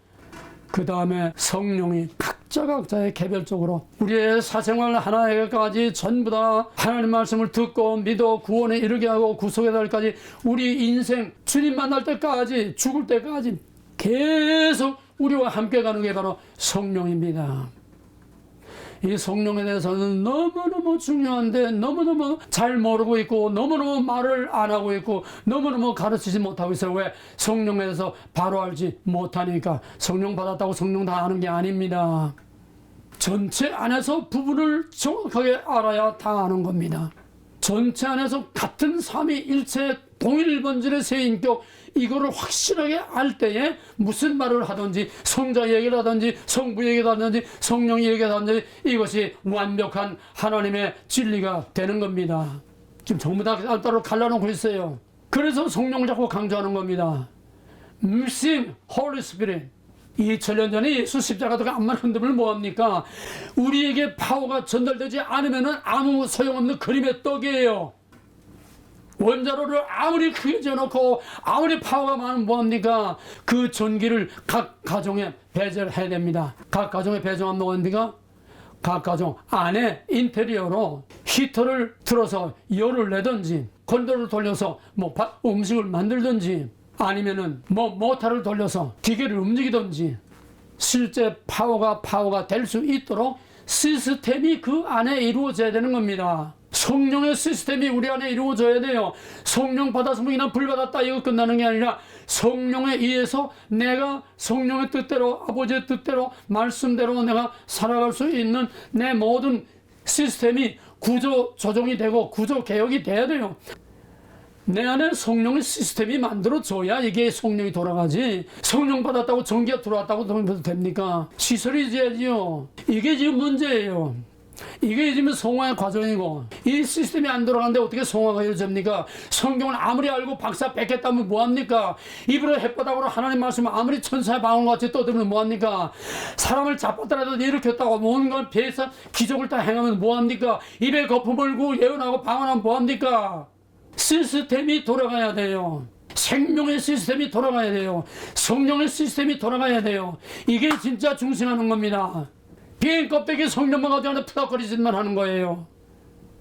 [SPEAKER 1] 그 다음에 성령이 각자의 개별적으로 우리의 사생활 하나에게까지 전부 다 하나님 말씀을 듣고 믿어 구원에 이르게 하고 구속의 날까지 우리 인생 주님 만날 때까지, 죽을 때까지 계속 우리와 함께 가는 게 바로 성령입니다. 이 성령에 대해서는 너무너무 중요한데 너무너무 잘 모르고 있고 너무너무 말을 안 하고 있고 너무너무 가르치지 못하고 있어요. 왜? 성령에 대해서 바로 알지 못하니까. 성령 받았다고 성령 다 아는 게 아닙니다. 전체 안에서 부분을 정확하게 알아야 다 아는 겁니다. 전체 안에서 같은 삼위일체 동일 본질의 세 인격, 이거를 확실하게 알 때에 무슨 말을 하든지, 성자 얘기를 하든지 성부 얘기를 하든지 성령 얘기를 하든지 이것이 완벽한 하나님의 진리가 되는 겁니다. 지금 전부 다 따로 갈라놓고 있어요. 그래서 성령을 자꾸 강조하는 겁니다. Missing Holy Spirit. 2000년 전에 예수 십자가가 암만 흔들면 뭐합니까? 우리에게 파워가 전달되지 않으면 아무 소용없는 그림의 떡이에요. 원자로를 아무리 크게 지어놓고 아무리 파워가 많으면 뭐합니까? 그 전기를 각 가정에 배제를 해야 됩니다. 각 가정에 배정하면 뭐합니까? 각 가정 안에 인테리어로 히터를 틀어서 열을 내든지, 건조를 돌려서 음식을 만들든지, 아니면은 모터를 돌려서 기계를 움직이든지, 실제 파워가 될 수 있도록 시스템이 그 안에 이루어져야 되는 겁니다. 성령의 시스템이 우리 안에 이루어져야 돼요. 성령 받아서 그냥 불 받았다 이거 끝나는 게 아니라 성령에 의해서 내가 성령의 뜻대로, 아버지의 뜻대로, 말씀대로 내가 살아갈 수 있는 내 모든 시스템이 구조 조정이 되고 구조 개혁이 돼야 돼요. 내 안에 성령의 시스템이 만들어져야 이게 성령이 돌아가지. 성령 받았다고 전기가 들어왔다고 됩니까? 시설이 있어야지요. 이게 지금 문제예요. 이게 지금 성화의 과정이고, 이 시스템이 안 돌아가는데 어떻게 성화가 이루어집니까? 성경을 아무리 알고 박사 뺏겠다면 뭐합니까? 입으로 햇바닥으로 하나님 말씀을 아무리 천사의 방언같이 떠들면 뭐합니까? 사람을 잡았더라도 일으켰다고 뭔가 배에서 기적을 다 행하면 뭐합니까? 입에 거품을 구 예언하고 방언하면 뭐합니까? 시스템이 돌아가야 돼요. 생명의 시스템이 돌아가야 돼요. 성령의 시스템이 돌아가야 돼요. 이게 진짜 중심하는 겁니다. 비행 껍데기 성령만 가지고 하는 푸닥거리짓만 하는 거예요.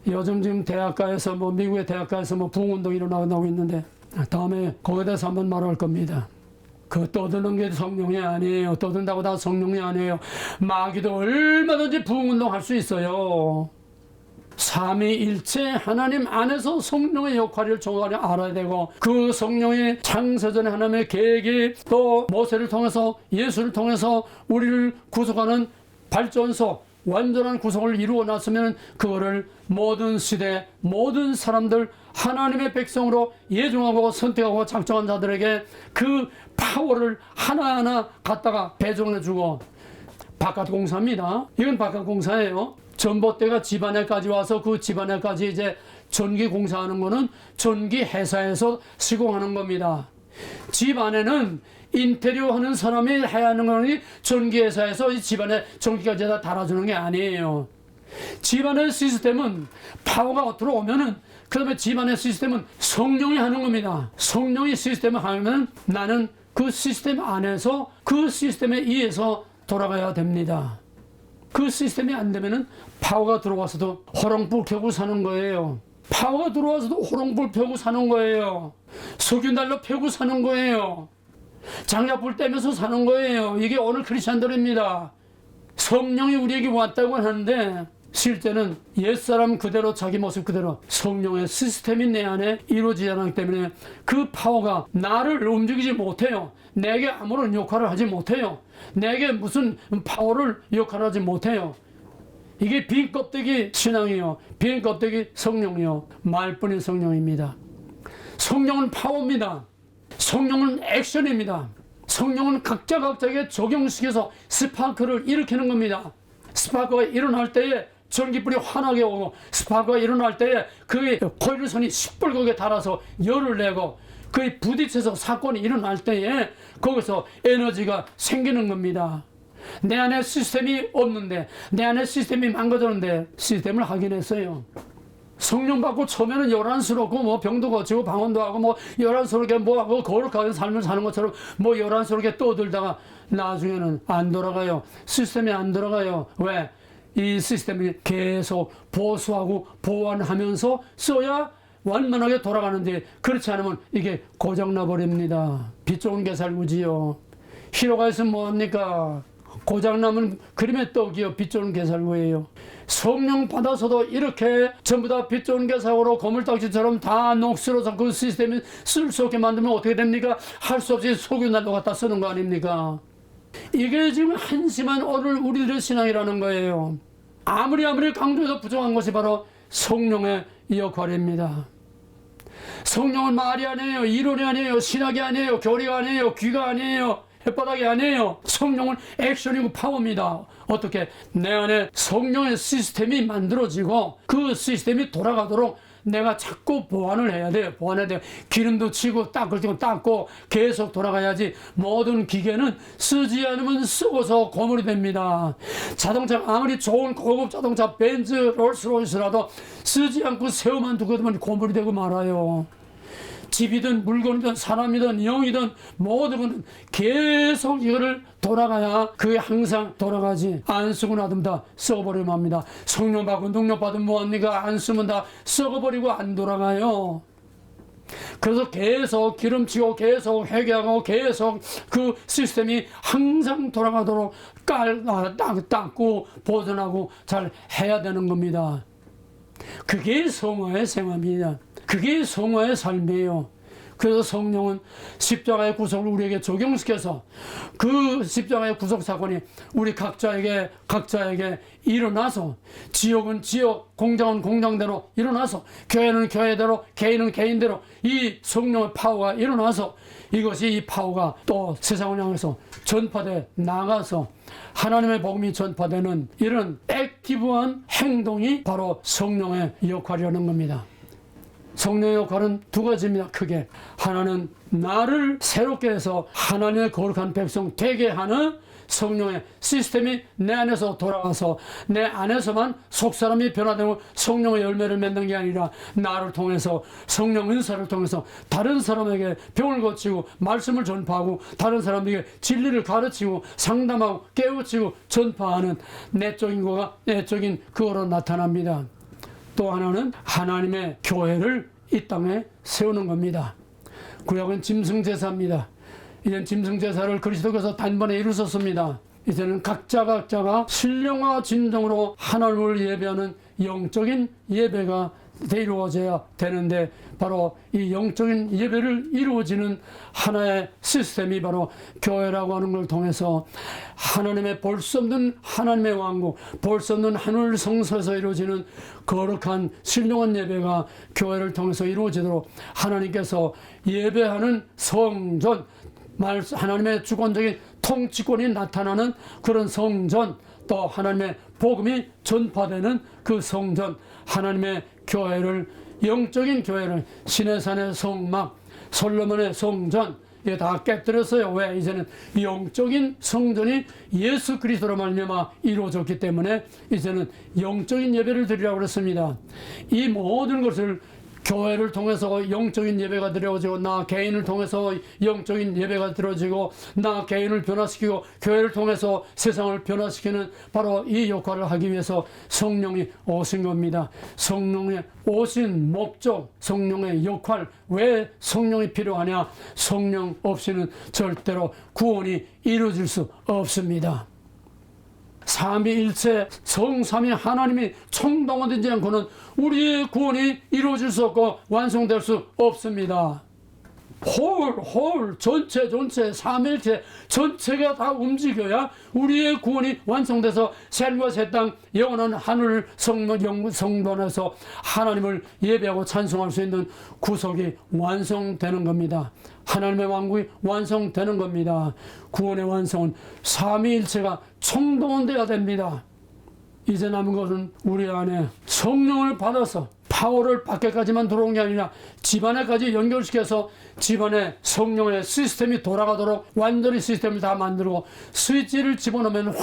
[SPEAKER 1] 요즘 지금 대학가에서 미국의 대학가에서 부흥운동이 일어나고 있는데, 다음에 거기에 대해서 한번 말할 겁니다. 그 떠드는 게 성령이 아니에요. 떠든다고 다 성령이 아니에요. 마귀도 얼마든지 부흥운동 할 수 있어요. 삼위일체 하나님 안에서 성령의 역할을 정확하게 알아야 되고, 그 성령의 창세전에 하나님의 계획이 또 모세를 통해서, 예수를 통해서 우리를 구속하는 발전소, 완전한 구속을 이루어 놨으면 그거를 모든 시대, 모든 사람들, 하나님의 백성으로 예정하고 선택하고 작정한 자들에게 그 파워를 하나하나 갖다가 배정해 주고, 바깥 공사입니다. 이건 바깥 공사예요. 전봇대가 집안에까지 와서 그 집안에까지 이제 전기 공사하는 거는 전기 회사에서 시공하는 겁니다. 집 안에는 인테리어 하는 사람이 해야 하는 거니 전기 회사에서 이 집안에 전기까지 다 달아주는 게 아니에요. 집안의 시스템은 파워가 들어오면은 그 다음에 집안의 시스템은 성령이 하는 겁니다. 성령이 시스템을 하면 나는 그 시스템 안에서 그 시스템에 의해서 돌아가야 됩니다. 그 시스템이 안 되면은 파워가 들어와서도 호롱불 켜고 사는 거예요. 파워가 들어와서도 호롱불 펴고 사는 거예요. 석유난로 펴고 사는 거예요. 장작불 떼면서 사는 거예요. 이게 오늘 크리스찬들입니다. 성령이 우리에게 왔다고 하는데 실제는 옛사람 그대로 자기 모습 그대로 성령의 시스템이 내 안에 이루어지지 않기 때문에 그 파워가 나를 움직이지 못해요. 내게 아무런 역할을 하지 못해요. 내게 무슨 파워를 역할을 하지 못해요. 이게 빈 껍데기 신앙이요. 빈 껍데기 성령이요. 말뿐인 성령입니다. 성령은 파워입니다. 성령은 액션입니다. 성령은 각자에게 적용시켜서 스파크를 일으키는 겁니다. 스파크가 일어날 때에 전기불이 환하게 오고 스파크가 일어날 때에 그의 코일선이 시뻘겋게 달아서 열을 내고 그의 부딪혀서 사건이 일어날 때에 거기서 에너지가 생기는 겁니다. 내 안에 시스템이 없는데 내 안에 시스템이 망가졌는데 시스템을 확인했어요. 성령 받고 처음에는 요란스럽고 뭐 병도 고치고 방언도 하고 뭐 요란스럽게 뭐 하고 거룩한 삶을 사는 것처럼 뭐 요란스럽게 떠들다가 나중에는 안 돌아가요. 시스템이 안 돌아가요. 왜? 이 시스템이 계속 보수하고 보완하면서 써야 완만하게 돌아가는데 그렇지 않으면 이게 고장나 버립니다. 빛 좋은 게살구지요. 희로가 있으면 뭐합니까? 고장나면 그림의 떡이요. 빛 좋은 게살구예요. 성령 받아서도 이렇게 전부 다 빛 좋은 게살구로 거물딱지처럼 다 녹슬어서 그 시스템이 쓸 수 없게 만들면 어떻게 됩니까? 할 수 없이 석유난로 갖다 쓰는 거 아닙니까? 이게 지금 한심한 오늘 우리들의 신앙이라는 거예요. 아무리 강조해도 부족한 것이 바로 성령의 역할입니다. 성령은 말이 아니에요. 이론이 아니에요. 신학이 아니에요. 교리가 아니에요. 귀가 아니에요. 햇바닥이 아니에요. 성령은 액션이고 파워입니다. 어떻게? 내 안에 성령의 시스템이 만들어지고 그 시스템이 돌아가도록 내가 자꾸 보완을 해야 돼요. 보완해야 돼요. 기름도 치고 닦을 때고 닦고 계속 돌아가야지. 모든 기계는 쓰지 않으면 썩어서 고물이 됩니다. 자동차 아무리 좋은 고급 자동차 벤츠 롤스로이스라도 쓰지 않고 세워만 두고만 고물이 되고 말아요. 집이든 물건이든 사람이든 영이든 모든 건 계속 이거를 돌아가야 그게 항상 돌아가지. 안 쓰고 놔두면 다 썩어버리면 합니다. 성령 받고 능력 받으면 뭐합니까? 안 쓰면 다 썩어버리고 안 돌아가요. 그래서 계속 기름치고 계속 회개하고 계속 그 시스템이 항상 돌아가도록 닦고 보존하고 잘 해야 되는 겁니다. 그게 성화의 생활입니다. 그게 성화의 삶이에요. 그래서 성령은 십자가의 구속을 우리에게 적용시켜서 그 십자가의 구속 사건이 우리 각자에게 일어나서 지옥은 지옥, 공장은 공장대로 일어나서 교회는 교회대로, 개인은 개인대로 이 성령의 파워가 일어나서 이것이 이 파워가 또 세상을 향해서 전파돼 나가서 하나님의 복음이 전파되는 이런 액티브한 행동이 바로 성령의 역할이라는 겁니다. 성령의 역할은 두 가지입니다. 크게 하나는 나를 새롭게 해서 하나님의 거룩한 백성 되게 하는 성령의 시스템이 내 안에서 돌아가서 내 안에서만 속사람이 변화되고 성령의 열매를 맺는 게 아니라 나를 통해서 성령 은사를 통해서 다른 사람에게 병을 고치고 말씀을 전파하고 다른 사람에게 진리를 가르치고 상담하고 깨우치고 전파하는 내적인 거가 내적인 그거로 나타납니다. 또 하나는 하나님의 교회를 이 땅에 세우는 겁니다. 구약은 짐승제사입니다. 이제는 짐승제사를 그리스도께서 단번에 이루셨습니다. 이제는 각자가 신령과 진정으로 하나님을 예배하는 영적인 예배가 이루어져야 되는데 바로 이 영적인 예배를 이루어지는 하나의 시스템이 바로 교회라고 하는 걸 통해서 하나님의 볼 수 없는 하나님의 왕국, 볼 수 없는 하늘 성소에서 이루어지는 거룩한 신령한 예배가 교회를 통해서 이루어지도록 하나님께서 예배하는 성전, 하나님의 주권적인 통치권이 나타나는 그런 성전, 또 하나님의 복음이 전파되는 그 성전, 하나님의 교회를, 영적인 교회를 시내산의 성막, 솔로몬의 성전, 이게 다 깨뜨렸어요. 왜? 이제는 영적인 성전이 예수 그리스도로 말미암아 이루어졌기 때문에 이제는 영적인 예배를 드리라고 그랬습니다. 이 모든 것을 교회를 통해서 영적인 예배가 드려지고, 나 개인을 통해서 영적인 예배가 드려지고, 나 개인을 변화시키고 교회를 통해서 세상을 변화시키는 바로 이 역할을 하기 위해서 성령이 오신 겁니다. 성령의 오신 목적, 성령의 역할, 왜 성령이 필요하냐? 성령 없이는 절대로 구원이 이루어질 수 없습니다. 삼위일체 성삼위 하나님이 총동원되지 않고는 우리의 구원이 이루어질 수 없고 완성될 수 없습니다. 전체 삼위일체 전체가 다 움직여야 우리의 구원이 완성돼서 셀과 새 땅 영원한 하늘 성전에서 하나님을 예배하고 찬송할 수 있는 구속이 완성되는 겁니다. 하나님의 왕국이 완성되는 겁니다. 구원의 완성은 삼위일체가 총동원되어야 됩니다. 이제 남은 것은 우리 안에 성령을 받아서 파워를 밖에까지만 들어온 게 아니라 집안에까지 연결시켜서 집안에 성령의 시스템이 돌아가도록 완전히 시스템을 다 만들고, 스위치를 집어넣으면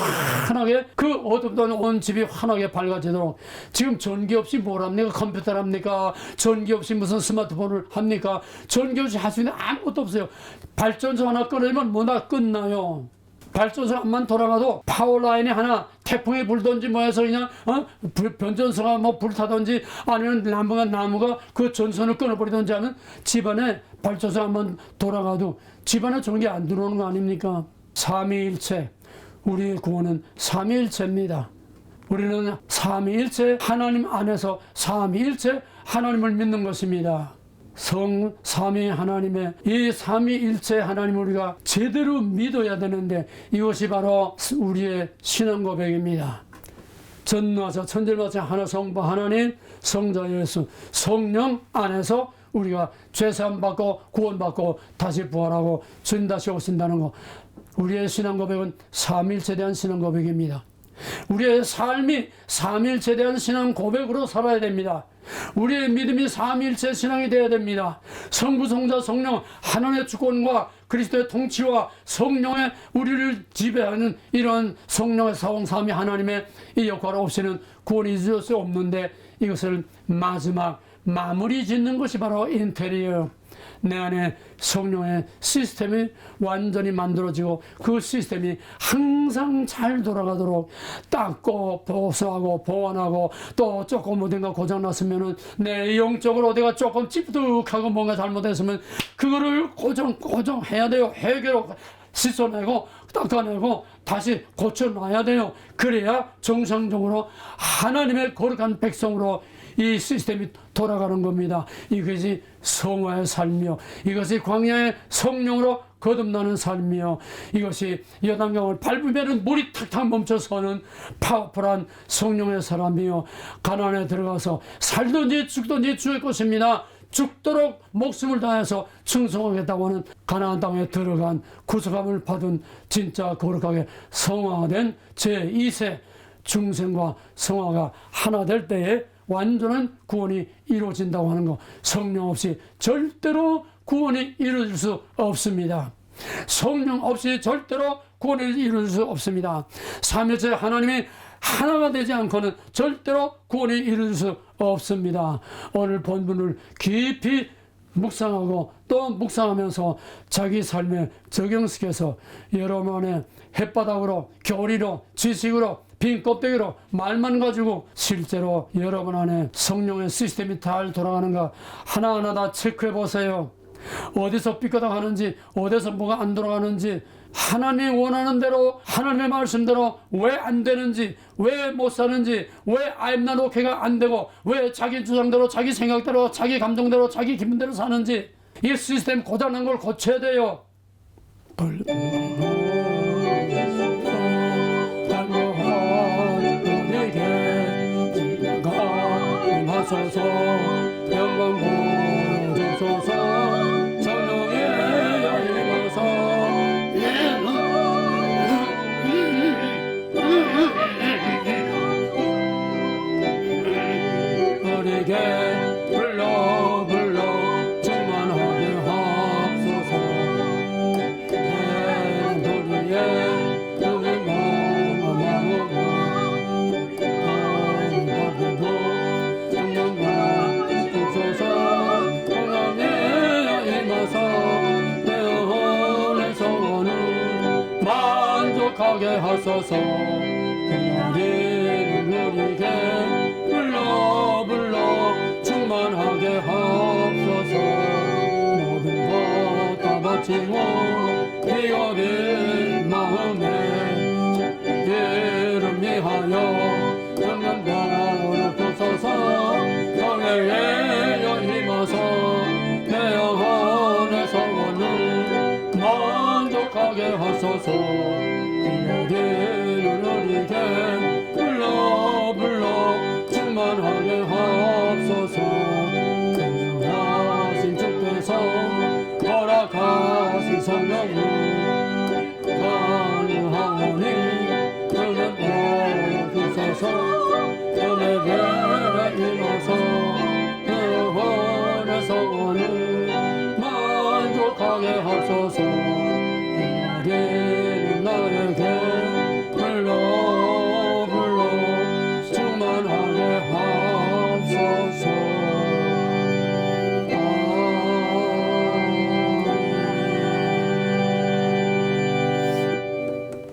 [SPEAKER 1] 환하게, 그 어둡던 온 집이 환하게 밝아지도록. 지금 전기 없이 뭘 합니까? 컴퓨터를 합니까? 전기 없이 무슨 스마트폰을 합니까? 전기 없이 할 수 있는 아무것도 없어요. 발전소 하나 끊으면 뭐다 끝나요. 발전소만 돌아가도 파워라인이 하나, 태풍이 불던지 뭐 해서 그냥 변전소가 뭐 불타던지 아니면 나무가 그 전선을 끊어버리던지 하면 집안에 발전소 한번 돌아가도 집안에 전기 안 들어오는 거 아닙니까? 삼위일체, 우리의 구원은 삼위일체입니다. 우리는 삼위일체 하나님 안에서 삼위일체 하나님을 믿는 것입니다. 삼위 하나님의 이 삼위일체 하나님을 우리가 제대로 믿어야 되는데, 이것이 바로 우리의 신앙 고백입니다. 전능하사 천지를 하나 성부 하나님, 성자 예수, 성령 안에서 우리가 죄사함 받고 구원받고 다시 부활하고 주님 다시 오신다는 것, 우리의 신앙 고백은 삼위일체에 대한 신앙 고백입니다. 우리의 삶이 삼위일체에 대한 신앙 고백으로 살아야 됩니다. 우리의 믿음이 삼위일체 신앙이 되어야 됩니다. 성부, 성자, 성령 하나님의 주권과 그리스도의 통치와 성령의 우리를 지배하는 이런 성령의 사홍삼위 하나님의 이 역할 없이는 구원이 이루어질 수 없는데, 이것을 마지막 마무리 짓는 것이 바로 인테리어, 내 안에 성령의 시스템이 완전히 만들어지고 그 시스템이 항상 잘 돌아가도록 닦고 보수하고 보완하고, 또 조금 어딘가 고장났으면은 내 영적으로 어디가 조금 찌뿌득하고 뭔가 잘못했으면 그거를 고정해야 돼요. 해결로 씻어내고 닦아내고 다시 고쳐놔야 돼요. 그래야 정상적으로 하나님의 거룩한 백성으로 이 시스템이 돌아가는 겁니다. 이것이 성화의 삶이요, 이것이 광야의 성령으로 거듭나는 삶이요, 이것이 요단강을 밟으면 물이 탁탁 멈춰서는 파워풀한 성령의 사람이요, 가나안에 들어가서 살든지 죽든지 주의 것입니다. 죽도록 목숨을 다해서 충성하겠다고 하는 가나안 땅에 들어간 구속함을 받은 진짜 거룩하게 성화된 제2세 중생과 성화가 하나 될 때에 완전한 구원이 이루어진다고 하는 것, 성령 없이 절대로 구원이 이루어질 수 없습니다. 성령 없이 절대로 구원이 이루어질 수 없습니다. 삼위일체 하나님이 하나가 되지 않고는 절대로 구원이 이루어질 수 없습니다. 오늘 본문을 깊이 묵상하고 또 묵상하면서 자기 삶에 적용시켜서 여러분의 햇바닥으로, 교리로, 지식으로, 빈 껍데기로 말만 가지고 실제로 여러분 안에 성령의 시스템이 잘 돌아가는가 하나하나 다 체크해 보세요. 어디서 삐끗하는지, 어디서 뭐가 안 돌아가는지, 하나님이 원하는 대로, 하나님의 말씀대로 왜 안 되는지, 왜 못 사는지, 왜 I'm not okay가 안 되고, 왜 자기 주장대로, 자기 생각대로, 자기 감정대로, 자기 기분대로 사는지, 이 시스템 고장난 걸 고쳐야 돼요. 하소서 영광 보여주소서 성령의 임하사 하소서. 기다리는 우리에게 불러 충만하게 하옵소서. 모든 것 다 바치고 비어빈 마음에 이름 위하여 전면 벌어주소서. 성회에 힘어서 내 영혼의 소원을 만족하게 하소서. 기다리는 우리에게 불러 충만하게 하옵소서. 긍휼하신 주께서 허락하신 성령을 간구하오니 그는 보여주소서. 그에게 임하서 그 원의 소원을 만족하게 하소서.